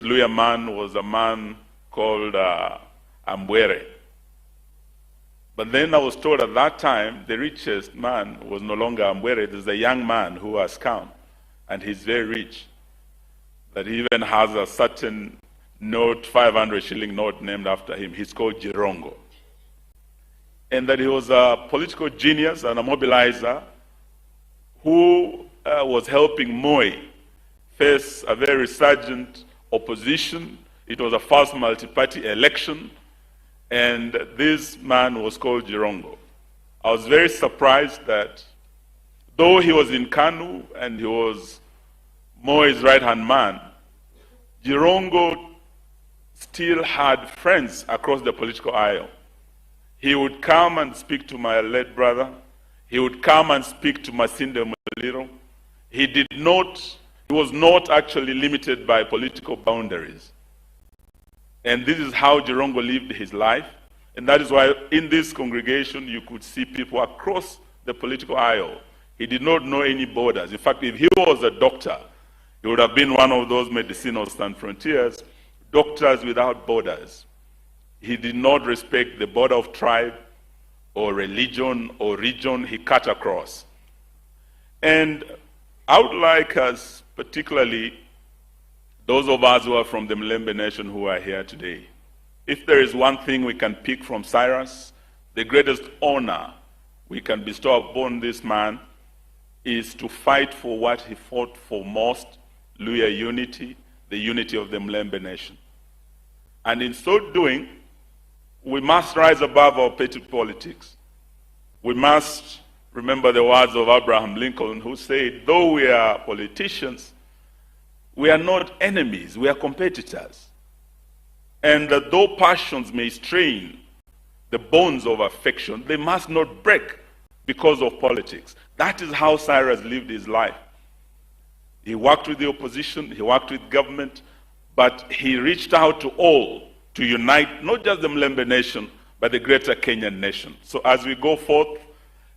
Luya man was a man called Ambwere. But then I was told at that time the richest man was no longer Ambwere. There's a young man who has come, and he's very rich, that he even has a certain note, 500 shilling note named after him. He's called Jirongo. And that he was a political genius and a mobilizer who was helping Moi face a very resurgent opposition. It was a first multi-party election, and this man was called Jirongo. I was very surprised that though he was in Kanu and he was Moi's right-hand man, Jirongo still had friends across the political aisle. He would come and speak to my late brother. He would come and speak to Masinde Muliro. He was not actually limited by political boundaries. And this is how Jirongo lived his life. And that is why in this congregation you could see people across the political aisle. He did not know any borders. In fact, if he was a doctor, he would have been one of those Medicinal Sans Frontiers, doctors without borders. He did not respect the border of tribe or religion or region. He cut across. And I would like us, particularly those of us who are from the Mlembe Nation who are here today, if there is one thing we can pick from Cyrus, the greatest honor we can bestow upon this man is to fight for what he fought for most, Luya unity, the unity of the Mlembe Nation. And in so doing, we must rise above our petty politics. We must remember the words of Abraham Lincoln, who said, though we are politicians, we are not enemies, we are competitors. And that though passions may strain the bonds of affection, they must not break because of politics. That is how Cyrus lived his life. He worked with the opposition, he worked with government, but he reached out to all to unite not just the Mlembe Nation, but the greater Kenyan nation. So as we go forth,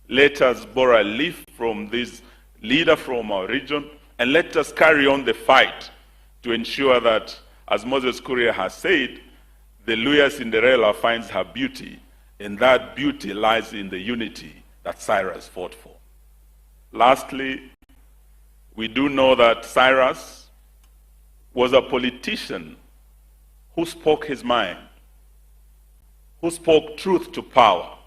let us borrow a leaf from this leader from our region, and let us carry on the fight to ensure that, as Moses Kuria has said, the Luya Cinderella finds her beauty, and that beauty lies in the unity that Cyrus fought for. Lastly, we do know that Cyrus was a politician who spoke his mind, who spoke truth to power.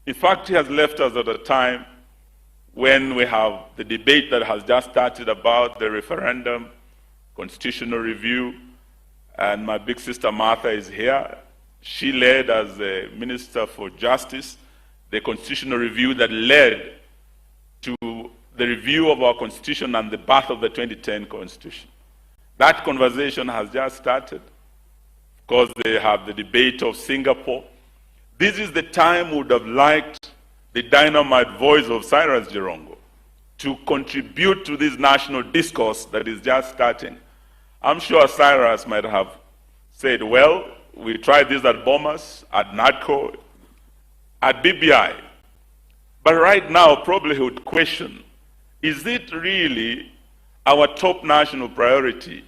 In fact, he has left us at a time when we have the debate that has just started about the referendum, constitutional review, and my big sister Martha is here. She led, as the Minister for Justice, the constitutional review that led to the review of our constitution and the birth of the 2010 constitution. That conversation has just started because they have the debate of Singapore. This is the time we would have liked the dynamite voice of Cyrus Jirongo to contribute to this national discourse that is just starting. I'm sure Cyrus might have said, well, we tried this at Bomas, at NADCO, at BBI. But right now, probably he would question, is it really our top national priority,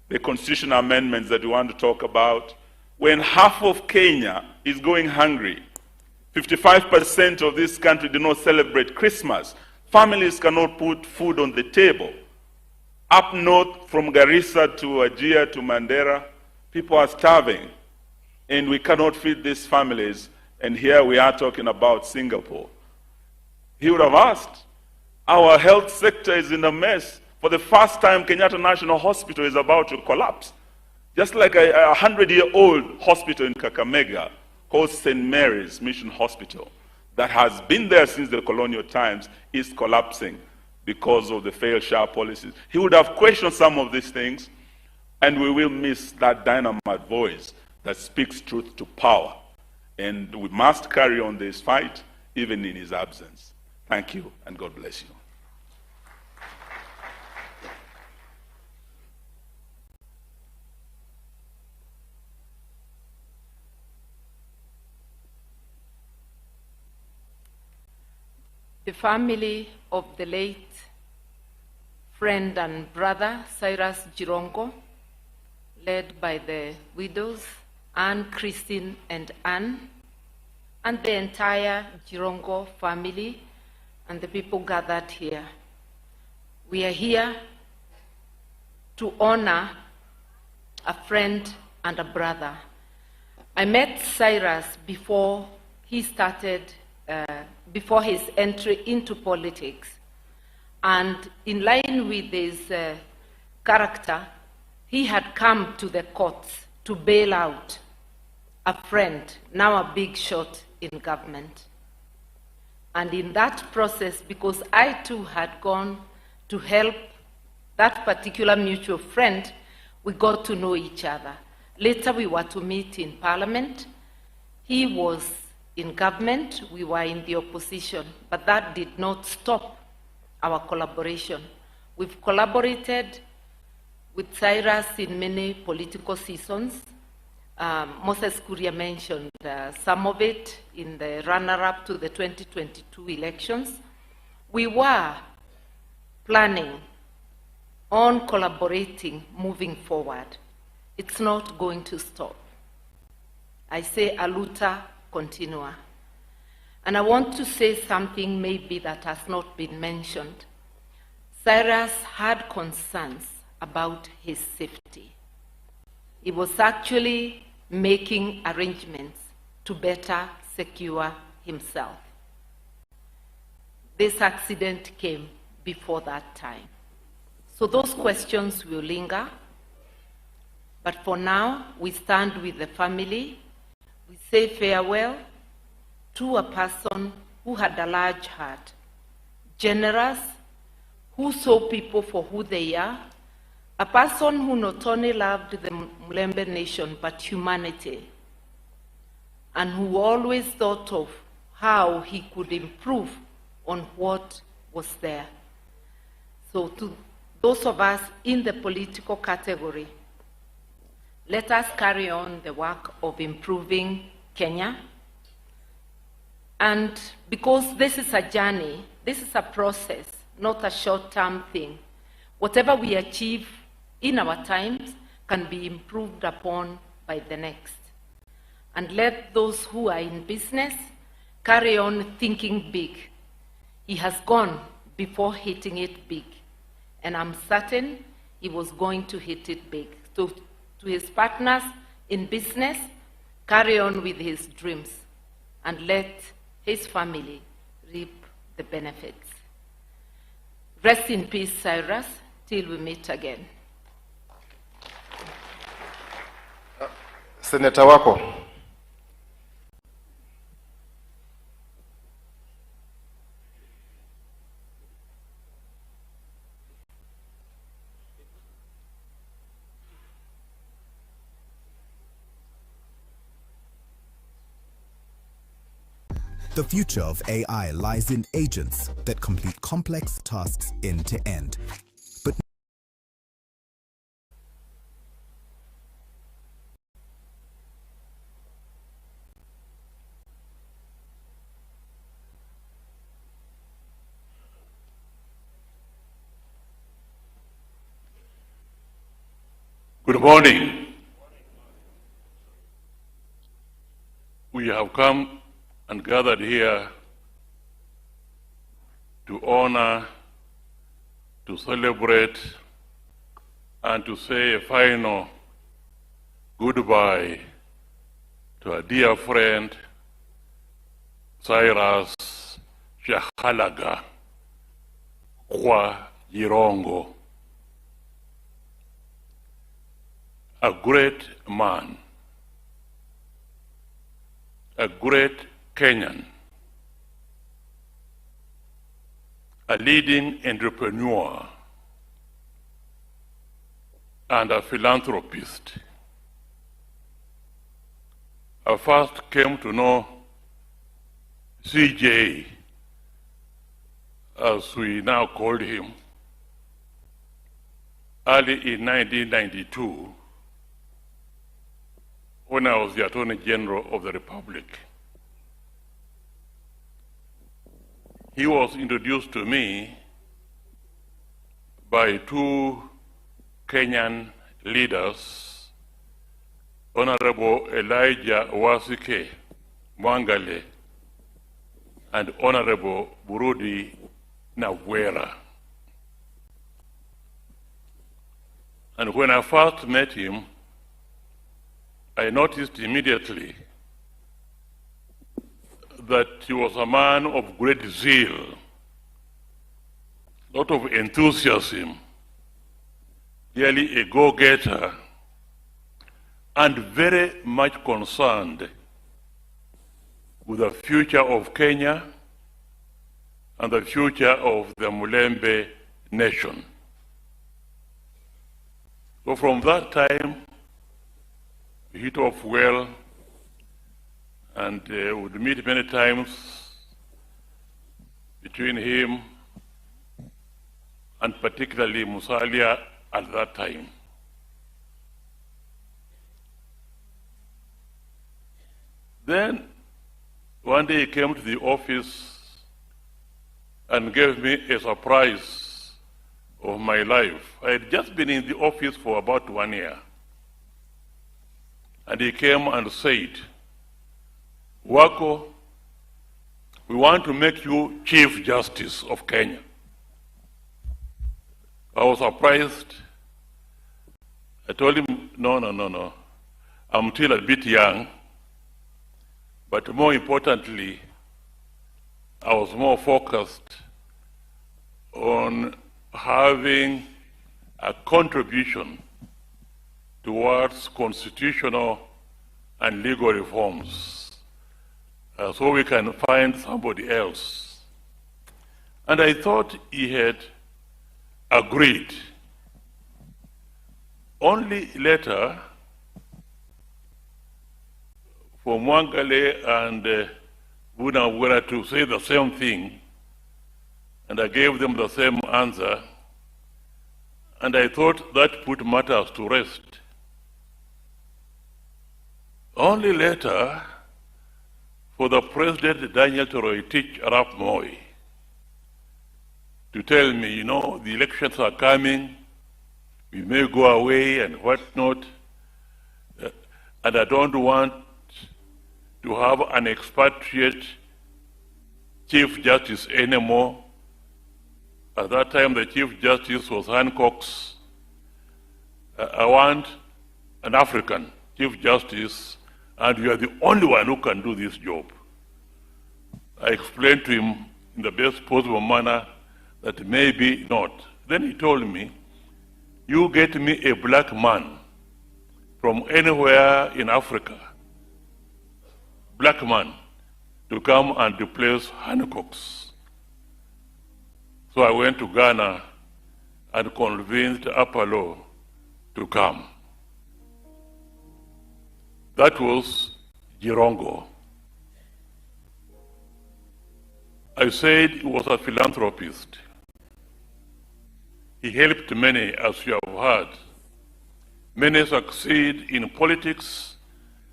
the constitutional amendments that we want to talk about, when half of Kenya is going hungry? 55% of this country do not celebrate Christmas. Families cannot put food on the table. Up north, from Garissa to Wajir to Mandera, people are starving, and we cannot feed these families. And here we are talking about Singapore. He would have asked, our health sector is in a mess. For the first time, Kenyatta National Hospital is about to collapse. Just like a 100-year-old hospital in Kakamega called St. Mary's Mission Hospital that has been there since the colonial times is collapsing because of the failed Shah policies. He would have questioned some of these things, and we will miss that dynamite voice that speaks truth to power. And we must carry on this fight even in his absence. Thank you, and God bless you. The family of the late friend and brother, Cyrus Jirongo, led by the widows, Anne, Christine, and Anne, and the entire Jirongo family and the people gathered here. We are here to honor a friend and a brother. I met Cyrus before he started, before his entry into politics. And in line with his character, he had come to the courts to bail out a friend, now a big shot in government. And in that process, because I too had gone to help that particular mutual friend, we got to know each other. Later we were to meet in Parliament. He was in government, we were in the opposition, but that did not stop our collaboration. We've collaborated with Cyrus in many political seasons. Moses Kuria mentioned some of it in the runner-up to the 2022 elections. We were planning on collaborating moving forward. It's not going to stop. I say aluta continua. And I want to say something maybe that has not been mentioned. Cyrus had concerns about his safety. He was actually making arrangements to better secure himself. This accident came before that time. So those questions will linger. But for now, we stand with the family. We say farewell to a person who had a large heart, generous, who saw people for who they are, a person who not only loved the Mulembe nation, but humanity, and who always thought of how he could improve on what was there. So to those of us in the political category, let us carry on the work of improving Kenya. And because this is a journey, this is a process, not a short-term thing. Whatever we achieve in our times can be improved upon by the next. And let those who are in business carry on thinking big. He has gone before hitting it big. And I'm certain he was going to hit it big. So to his partners in business, carry on with his dreams and let his family reap the benefits. Rest in peace, Cyrus, till we meet again. Senator wako. The future of AI lies in agents that complete complex tasks end to end. But good morning. We have come and gathered here to honor, to celebrate, and to say a final goodbye to a dear friend, Cyrus Jirongo, a great man, a great Kenyan, a leading entrepreneur, and a philanthropist. I first came to know CJ, as we now called him, early in 1992, when I was the Attorney General of the Republic. He was introduced to me by two Kenyan leaders Honorable Elijah Wasike Mwangale, and Honorable Burudi Nawera. And when I first met him, I noticed immediately that he was a man of great zeal, a lot of enthusiasm, really a go-getter, and very much concerned with the future of Kenya and the future of the Mulembe nation. So from that time, we hit off well, and would meet many times between him and particularly Musalia at that time. Then one day he came to the office and gave me a surprise of my life. I had just been in the office for about 1 year. And he came and said, Wako, we want to make you Chief Justice of Kenya. I was surprised. I told him, no. I'm still a bit young. But more importantly, I was more focused on having a contribution towards constitutional and legal reforms, so we can find somebody else. And I thought he had agreed. Only later, for Mwangale and Bunawera to say the same thing, and I gave them the same answer, and I thought that put matters to rest. Only later, for the President Daniel Toroitich Arap Moi to tell me, the elections are coming, we may go away and whatnot, and I don't want to have an expatriate Chief Justice anymore. At that time, the Chief Justice was Hancock's. I want an African Chief Justice, and you are the only one who can do this job. I explained to him in the best possible manner that maybe not. Then he told me, you get me a black man from anywhere in Africa, black man, to come and replace Hancock's. So I went to Ghana and convinced Apollo to come. That was Jirongo. I said he was a philanthropist. He helped many, as you have heard. Many succeed in politics,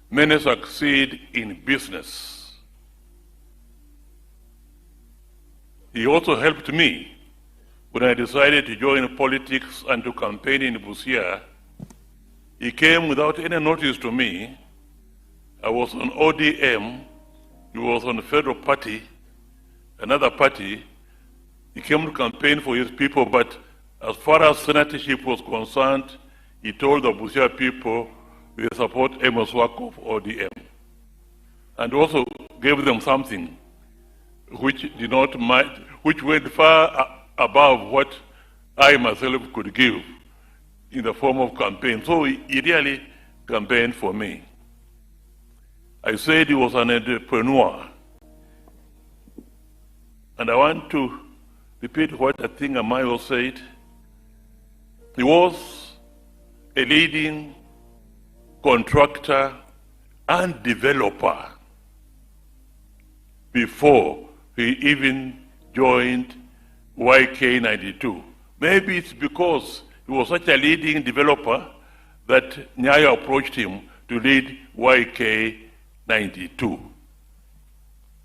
many succeed in business. He also helped me when I decided to join politics and to campaign in Busia. He came without any notice to me. I was on ODM, he was on the Federal Party, another party. He came to campaign for his people, but as far as senatorship was concerned, he told the Busia people they support Amos Wako of ODM. And also gave them something which did not mind, which went far above what I myself could give in the form of campaign. So he really campaigned for me. I said he was an entrepreneur. And I want to repeat what I think Amayo said. He was a leading contractor and developer before he even joined YK92. Maybe it's because he was such a leading developer that Nyayo approached him to lead YK92.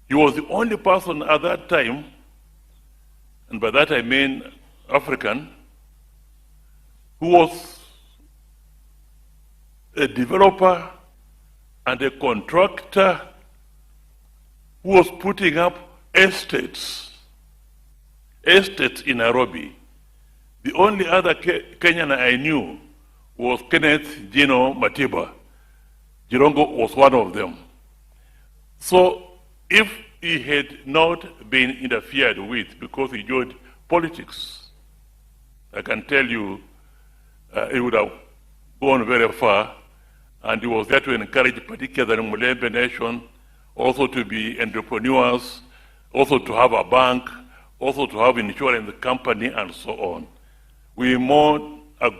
He was the only person at that time, and by that I mean African, who was a developer and a contractor who was putting up estates in Nairobi. The only other Kenyan I knew was Kenneth Gino Matiba. Jirongo was one of them. So if he had not been interfered with because he joined politics, I can tell you he would have gone very far, and he was there to encourage particularly the Mulembe nation also to be entrepreneurs, also to have a bank, also to have insurance company, and so on. We mourn